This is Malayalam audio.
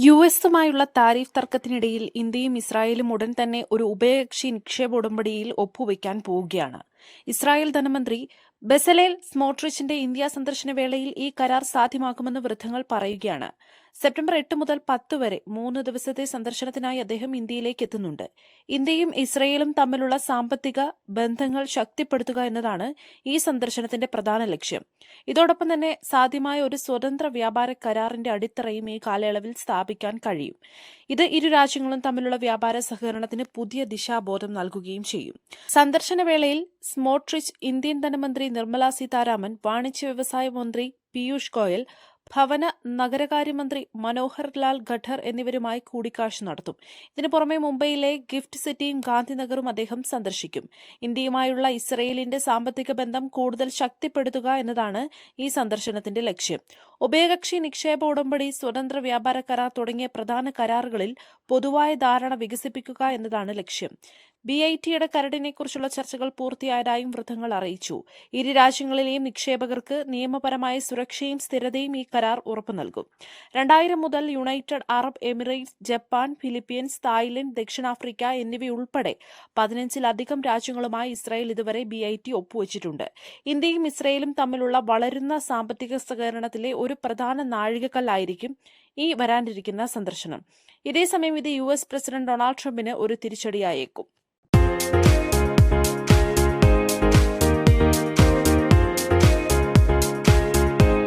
യുഎസുമായുള്ള താരിഫ് തർക്കത്തിനിടയിൽ ഇന്ത്യയും ഇസ്രായേലും ഉടൻ തന്നെ ഒരു ഉഭയകക്ഷി നിക്ഷേപ ഉടമ്പടിയിൽ ഒപ്പുവയ്ക്കാൻ പോവുകയാണ്. ഇസ്രായേൽ ധനമന്ത്രി ബെസലേൽ സ്മോട്രിച്ചിന്റെ ഇന്ത്യ സന്ദർശന വേളയിൽ ഈ കരാർ സാധ്യമാക്കുമെന്ന് വൃത്തങ്ങൾ പറയുകയാണ്. സെപ്റ്റംബർ 8 മുതൽ 10 വരെ 3 ദിവസത്തെ സന്ദർശനത്തിനായി അദ്ദേഹം ഇന്ത്യയിലേക്ക് എത്തുന്നുണ്ട്. ഇന്ത്യയും ഇസ്രായേലും തമ്മിലുള്ള സാമ്പത്തിക ബന്ധങ്ങൾ ശക്തിപ്പെടുത്തുക എന്നതാണ് ഈ സന്ദർശനത്തിന്റെ പ്രധാന ലക്ഷ്യം. ഇതോടൊപ്പം തന്നെ സാധ്യമായ ഒരു സ്വതന്ത്ര വ്യാപാര കരാറിന്റെ അടിത്തറയും ഈ കാലയളവിൽ സ്ഥാപിക്കാൻ കഴിയും. ഇത് ഇരു രാജ്യങ്ങളും തമ്മിലുള്ള വ്യാപാര സഹകരണത്തിന് പുതിയ ദിശാബോധം നൽകുകയും ചെയ്യും. സന്ദർശന വേളയിൽ സ്മോട്രിച്ച് ഇന്ത്യൻ ധനമന്ത്രി നിർമ്മല സീതാരാമൻ, വാണിജ്യ വ്യവസായ മന്ത്രി പീയൂഷ് ഗോയൽ, ഭവന നഗരകാര്യമന്ത്രി മനോഹർ ലാൽ ഖട്ടർ എന്നിവരുമായി കൂടിക്കാഴ്ച നടത്തും. ഇതിനു പുറമെ മുംബൈയിലെ ഗിഫ്റ്റ് സിറ്റിയും ഗാന്ധിനഗറും അദ്ദേഹം സന്ദർശിക്കും. ഇന്ത്യയുമായുള്ള ഇസ്രയേലിന്റെ സാമ്പത്തിക ബന്ധം കൂടുതൽ ശക്തിപ്പെടുത്തുക എന്നതാണ് ഈ സന്ദർശനത്തിന്റെ ലക്ഷ്യം. ഉഭയകക്ഷി നിക്ഷേപ ഉടമ്പടി, സ്വതന്ത്ര വ്യാപാര കരാർ തുടങ്ങിയ പ്രധാന കരാറുകളിൽ പൊതുവായ ധാരണ വികസിപ്പിക്കുക എന്നതാണ് ലക്ഷ്യം. BITയുടെ കരടിനെക്കുറിച്ചുള്ള ചർച്ചകൾ പൂർത്തിയായതായും വൃത്തങ്ങൾ അറിയിച്ചു. ഇരു രാജ്യങ്ങളിലെയും നിക്ഷേപകർക്ക് നിയമപരമായ സുരക്ഷയും സ്ഥിരതയും ഈ കരാർ ഉറപ്പു നൽകും. 2000 മുതൽ United Arab Emirates, Japan, Philippines, Thailand, ദക്ഷിണാഫ്രിക്ക എന്നിവയുൾപ്പെടെ 15-ലധികം രാജ്യങ്ങളുമായി ഇസ്രായേൽ ഇതുവരെ BIT ഒപ്പുവച്ചിട്ടുണ്ട്. ഇന്ത്യയും ഇസ്രായേലും തമ്മിലുള്ള വളരുന്ന സാമ്പത്തിക സഹകരണത്തിലെ ഒരു പ്രധാന നാഴികക്കല്ലായിരിക്കും ഈ വരാനിരിക്കുന്ന സന്ദർശനം. ഇതേസമയം ഇത് US പ്രസിഡന്റ് ഡൊണാൾഡ് ട്രംപിന് ഒരു തിരിച്ചടിയായേക്കും.